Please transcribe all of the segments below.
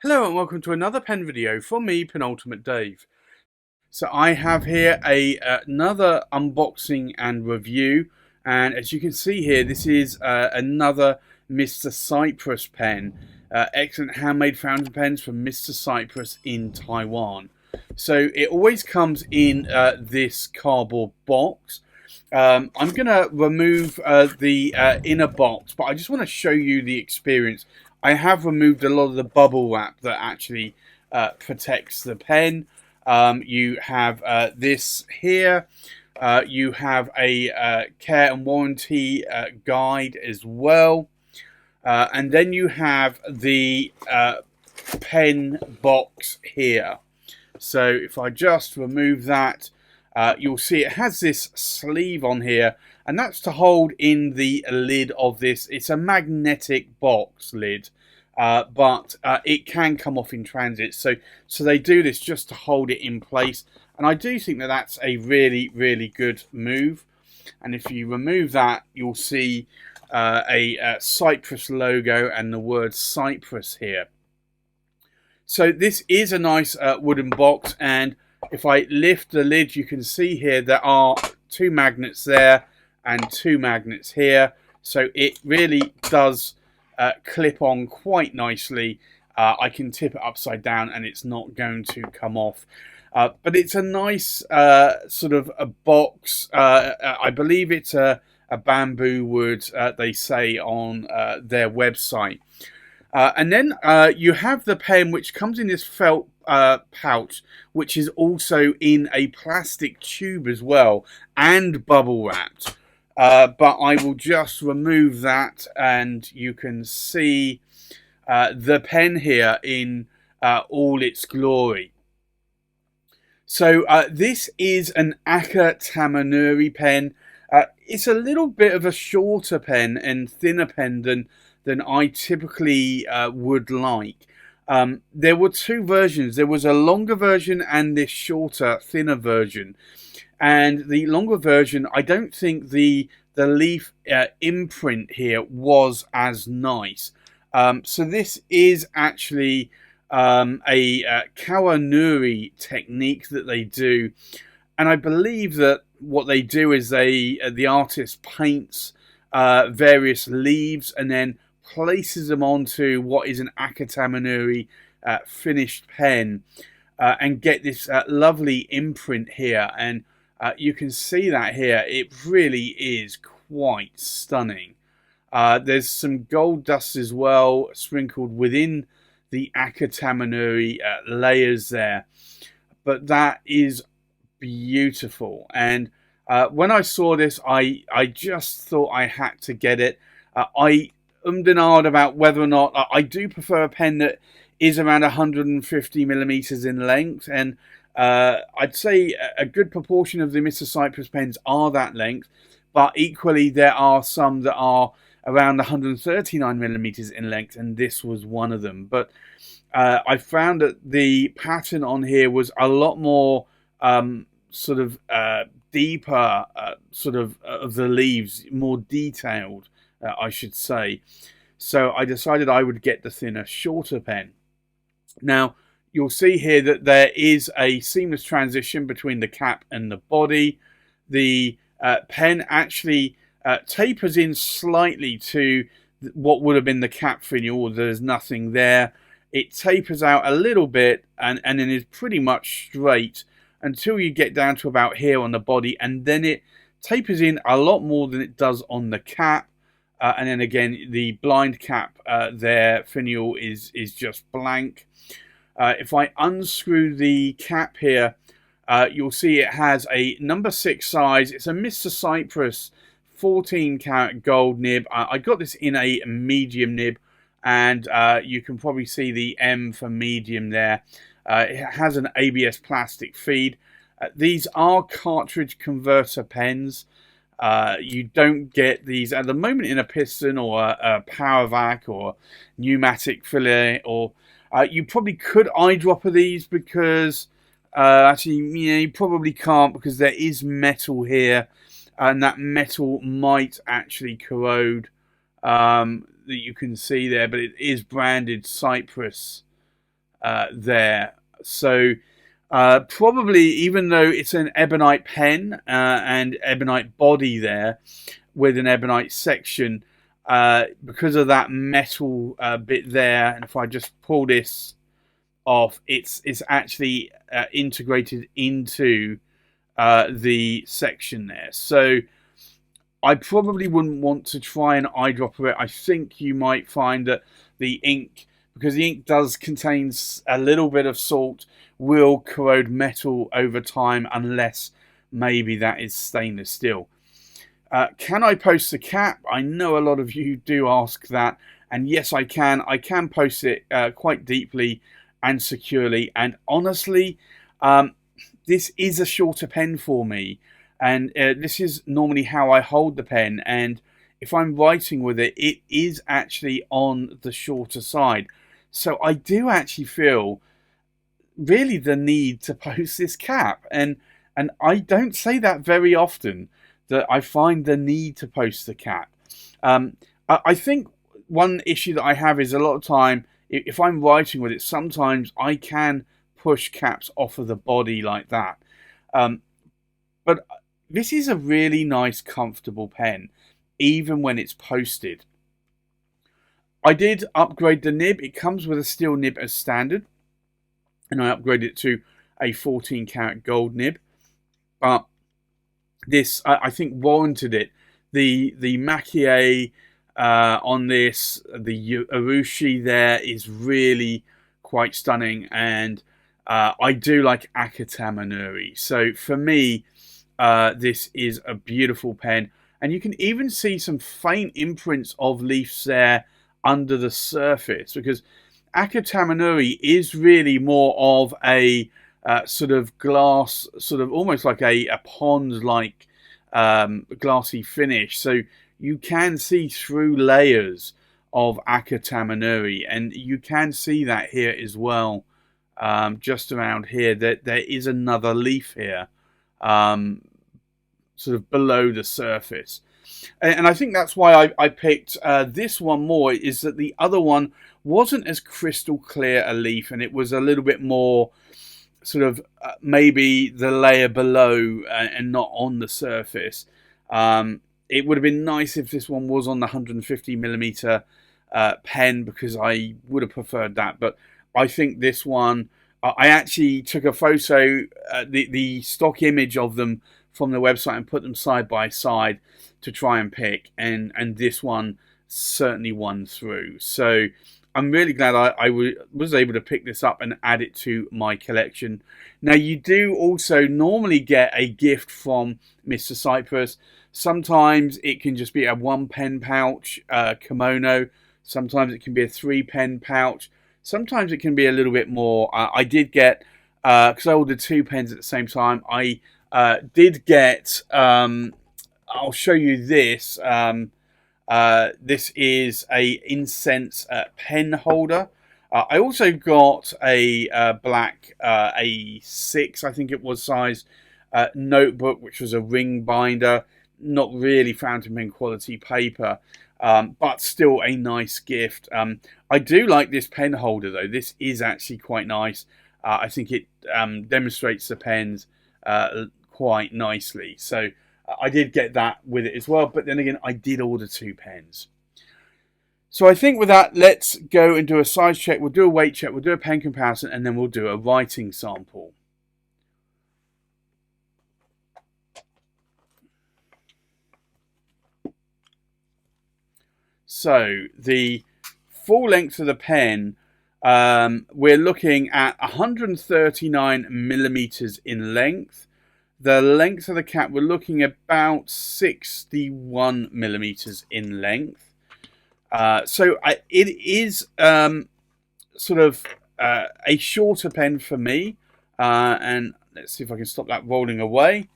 Hello and welcome to another pen video from me, Penultimate Dave. So I have here another unboxing and review, and as you can see here, this is another Mr. Cypress pen. Excellent handmade fountain pens from Mr. Cypress in Taiwan. So it always comes in this cardboard box. I'm going to remove the inner box, but I just want to show you the experience. I have removed a lot of the bubble wrap that actually protects the pen. You have this here. You have a care and warranty guide as well. And then you have the pen box here. So if I just remove that, you'll see it has this sleeve on here, and that's to hold in the lid of this. It's a magnetic box lid, but it can come off in transit. So they do this just to hold it in place, and I do think that that's a really, really good move. And if you remove that, you'll see a Cypress logo and the word Cypress here. So this is a nice wooden box, and if I lift the lid, you can see here there are two magnets there and two magnets here. So it really does clip on quite nicely. I can tip it upside down and it's not going to come off. But it's a nice sort of a box. I believe it's a bamboo wood, they say on their website. And then you have the pen, which comes in this felt pouch, which is also in a plastic tube as well, and bubble wrapped. But I will just remove that, and you can see the pen here in all its glory. So this is an Aka Tamanuri pen. It's a little bit of a shorter pen and thinner pen than I typically would like. There were two versions. There was a longer version and this shorter, thinner version. And the longer version, I don't think the leaf imprint here was as nice. So this is actually a Kawanuri technique that they do. And I believe that what they do is the artist paints various leaves and then places them onto what is an Aka Tamanuri finished pen and get this lovely imprint here. And you can see that here. It really is quite stunning. There's some gold dust as well sprinkled within the Aka Tamanuri layers there. But that is beautiful. And when I saw this, I just thought I had to get it. I and ahed about whether or not I do prefer a pen that is around 150 millimeters in length, and I'd say a good proportion of the Mr. Cypress pens are that length, but equally there are some that are around 139 millimeters in length, and this was one of them. But I found that the pattern on here was a lot more sort of deeper, sort of the leaves, more detailed, I should say. So I decided I would get the thinner, shorter pen. Now, you'll see here that there is a seamless transition between the cap and the body. The pen actually tapers in slightly to what would have been the cap finial. There's nothing there. It tapers out a little bit and then is pretty much straight until you get down to about here on the body, and then it tapers in a lot more than it does on the cap. And then again, the blind cap there, finial, is just blank. If I unscrew the cap here, you'll see it has a number 6 size. It's a Mr. Cypress 14 karat gold nib. I got this in a medium nib, and you can probably see the M for medium there. It has an ABS plastic feed. These are cartridge converter pens. You don't get these at the moment in a piston or a power vac or pneumatic fillet, or you probably could eyedropper these because Actually, you probably can't because there is metal here, and that metal might actually corrode. That you can see there, but it is branded Cypress there. So probably, even though it's an ebonite pen and ebonite body there with an ebonite section, because of that metal bit there, and if I just pull this off, it's actually integrated into the section there. So I probably wouldn't want to try and eyedropper it. I think you might find that the ink, because the ink does contain a little bit of salt, will corrode metal over time unless maybe that is stainless steel. Can I post the cap? I know a lot of you do ask that, and yes, I can. I can post it quite deeply and securely, and honestly, this is a shorter pen for me, and this is normally how I hold the pen, and if I'm writing with it, it is actually on the shorter side. So I do actually feel really the need to post this cap, and I don't say that very often, that I find the need to post the cap. I think one issue that I have is a lot of time, if I'm writing with it, sometimes I can push caps off of the body like that. But this is a really nice, comfortable pen, even when it's posted. I did upgrade the nib. It comes with a steel nib as standard, and I upgraded it to a 14 karat gold nib. But this, I think, warranted it. The makie on this, the urushi there is really quite stunning, and I do like Akata Manuri. So for me, this is a beautiful pen, and you can even see some faint imprints of leaves there under the surface, because Akata Manuri is really more of a sort of glass, sort of almost like a pond-like glassy finish. So you can see through layers of Akata Manuri, and you can see that here as well. Just around here, that there is another leaf here, sort of below the surface. And I think that's why I picked this one more, is that the other one wasn't as crystal clear a leaf, and it was a little bit more sort of maybe the layer below and not on the surface. It would have been nice if this one was on the 150mm pen, because I would have preferred that. But I think this one, I actually took a photo, the stock image of them from the website, and put them side by side to try and pick, and this one certainly won through. So I'm really glad I was able to pick this up and add it to my collection. Now, you do also normally get a gift from Mr. Cypress. Sometimes it can just be a 1-pen pouch kimono. Sometimes it can be a 3-pen pouch. Sometimes it can be a little bit more. I did get, because I ordered 2 pens at the same time, I did get, I'll show you this. This is a incense pen holder. I also got a black A6, I think it was, size notebook, which was a ring binder. Not really fountain pen quality paper, but still a nice gift. I do like this pen holder though. This is actually quite nice. I think it demonstrates the pens quite nicely. So I did get that with it as well. But then again, I did order 2 pens. So I think with that, let's go and do a size check. We'll do a weight check. We'll do a pen comparison, and then we'll do a writing sample. So the full length of the pen, we're looking at 139mm in length. The length of the cap, we're looking at about 61mm in length. So it is sort of a shorter pen for me. And let's see if I can stop that rolling away.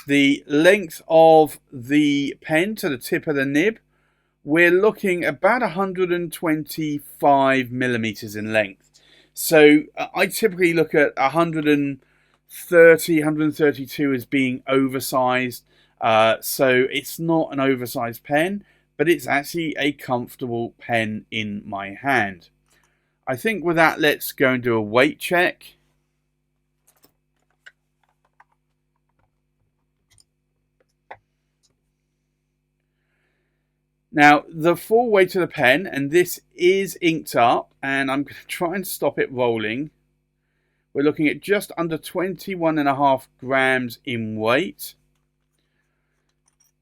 The length of the pen to the tip of the nib, we're looking about 125mm in length. So I typically look at 130 132 as being oversized. So it's not an oversized pen, but it's actually a comfortable pen in my hand. I think with that, let's go and do a weight check. Now, the full weight of the pen, and this is inked up, and I'm going to try and stop it rolling. We're looking at just under 21.5 grams in weight.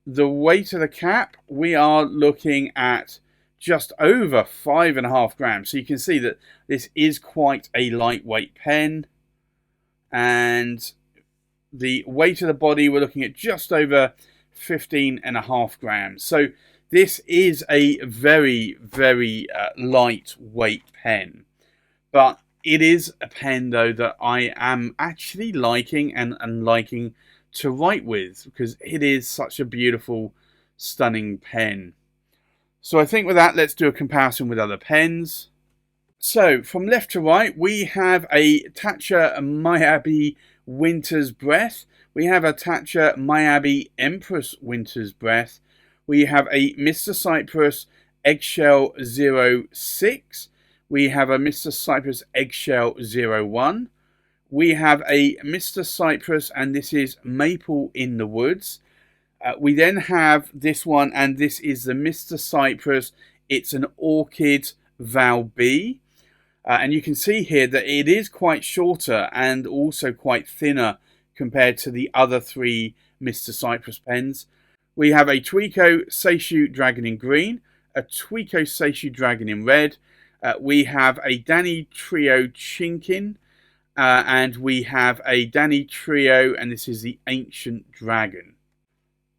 The weight of the cap, we are looking at just over 5.5 grams. So you can see that this is quite a lightweight pen. And the weight of the body, we're looking at just over 15.5 grams. So this is a very, very lightweight pen. But it is a pen, though, that I am actually liking and liking to write with, because it is such a beautiful, stunning pen. So I think with that, let's do a comparison with other pens. So from left to right, we have a Tatcha Miyabi Winter's Breath. We have a Tatcha Miyabi Empress Winter's Breath. We have a Mr. Cypress Eggshell 06. We have a Mr. Cypress Eggshell 01. We have a Mr. Cypress, and this is Maple in the Woods. We then have this one, and this is the Mr. Cypress. It's an Orchid Vow-B. And you can see here that it is quite shorter and also quite thinner compared to the other three Mr. Cypress pens. We have a Tweeko Seishu Dragon in green, a Tweeko Seishu Dragon in red. We have a Danny Trio Chinkin, and we have a Danny Trio, and this is the Ancient Dragon.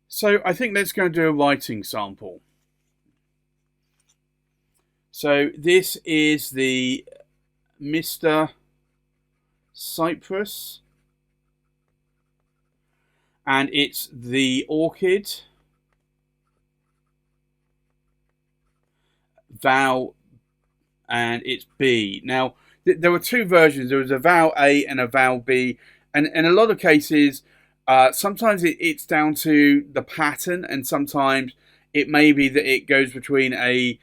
So I think let's go and do a writing sample. So this is the Mr. Cypress, and it's the Orchid Vow, and it's B. Now, there were two versions. There was a Vow-A and a Vow-B, and in a lot of cases, sometimes it's down to the pattern, and sometimes it may be that it goes between a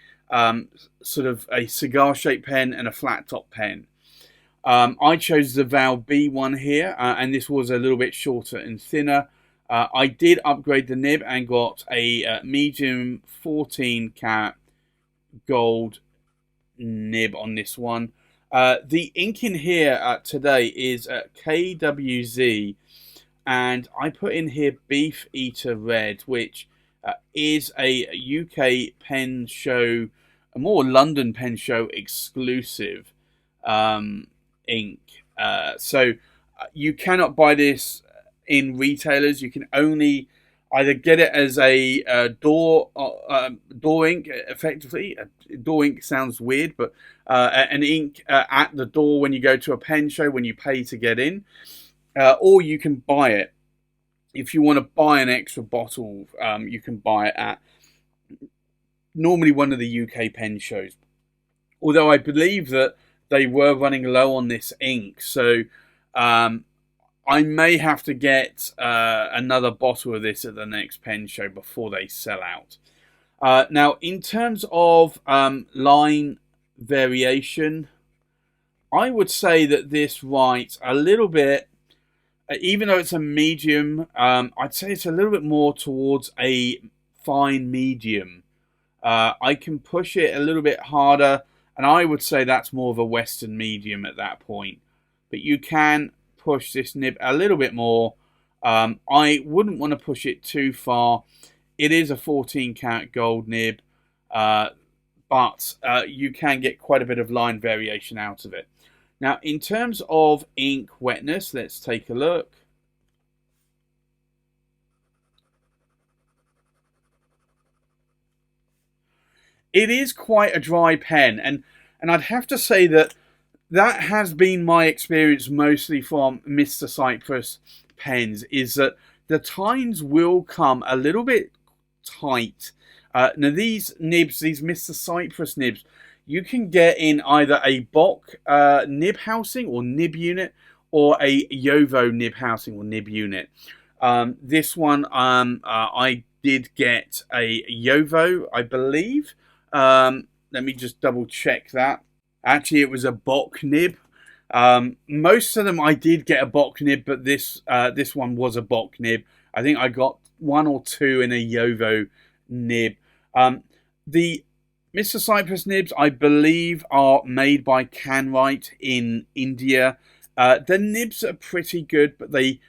sort of a cigar-shaped pen and a flat-top pen. I chose the Vow-B one here, and this was a little bit shorter and thinner. I did upgrade the nib and got a medium 14 karat gold nib on this one. The ink in here today is KWZ, and I put in here Beef Eater Red, which is a UK pen show, a more London pen show exclusive ink. So you cannot buy this in retailers. You can only either get it as a door ink, effectively. Door ink sounds weird, but an ink at the door when you go to a pen show, when you pay to get in, or you can buy it. If you want to buy an extra bottle, you can buy it at normally one of the UK pen shows. Although I believe that they were running low on this ink, so I may have to get another bottle of this at the next pen show before they sell out. Now, in terms of line variation, I would say that this writes a little bit, even though it's a medium, I'd say it's a little bit more towards a fine medium. I can push it a little bit harder, and I would say that's more of a Western medium at that point. But you can push this nib a little bit more. I wouldn't want to push it too far. It is a 14 karat gold nib, but you can get quite a bit of line variation out of it. Now, in terms of ink wetness, let's take a look. It is quite a dry pen, and I'd have to say that has been my experience mostly from Mr. Cypress pens, is that the tines will come a little bit tight. Now these nibs, these Mr. Cypress nibs, you can get in either a Bock nib housing or nib unit, or a Yovo nib housing or nib unit. This one, I did get a Yovo, I believe. Let me just double check that. Actually, it was a Bock nib. Most of them I did get a Bock nib, but this one was a Bock nib. I think I got 1 or 2 in a Yovo nib. The Mr. Cypress nibs, I believe, are made by Canwright in India. The nibs are pretty good, but the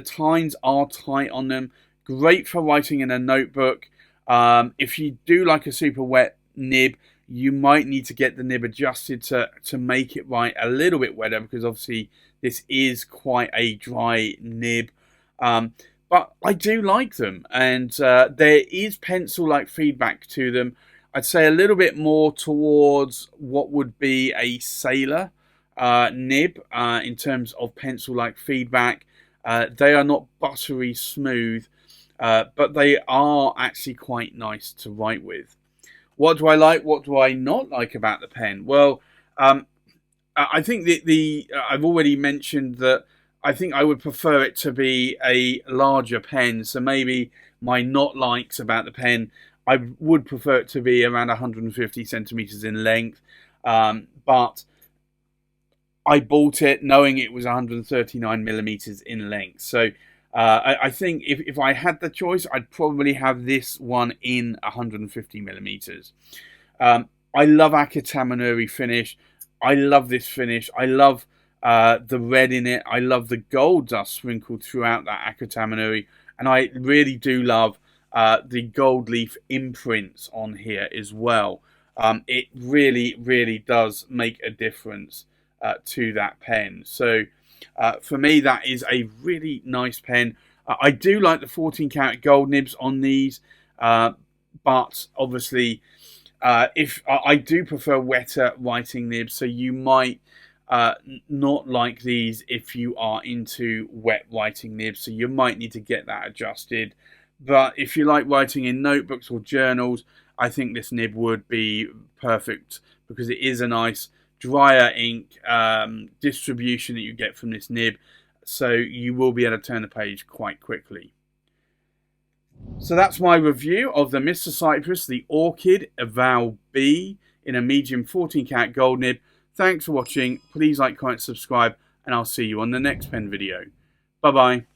tines are tight on them. Great for writing in a notebook. If you do like a super wet nib, you might need to get the nib adjusted to make it write a little bit wetter, because obviously this is quite a dry nib. But I do like them, and there is pencil-like feedback to them. I'd say a little bit more towards what would be a Sailor nib in terms of pencil-like feedback. They are not buttery smooth, but they are actually quite nice to write with. What do I like? What do I not like about the pen? Well, I think I've already mentioned that I think I would prefer it to be a larger pen. So maybe my not likes about the pen, I would prefer it to be around 150 centimeters in length. But I bought it knowing it was 139 millimeters in length. So I think if I had the choice, I'd probably have this one in 150 millimeters. I love Akitamanuri finish. I love this finish. I love the red in it. I love the gold dust sprinkled throughout that Akitamanuri. And I really do love the gold leaf imprints on here as well. It really, really does make a difference to that pen. So for me, that is a really nice pen. I do like the 14 karat gold nibs on these, but obviously if I do prefer wetter writing nibs, so you might not like these if you are into wet writing nibs, so you might need to get that adjusted. But if you like writing in notebooks or journals, I think this nib would be perfect, because it is a nice drier ink distribution that you get from this nib, so you will be able to turn the page quite quickly. So that's my review of the Mr. Cypress, the Orchid Vow-B in a medium 14 karat gold nib. Thanks for watching. Please like, comment, subscribe, and I'll see you on the next pen video. Bye bye.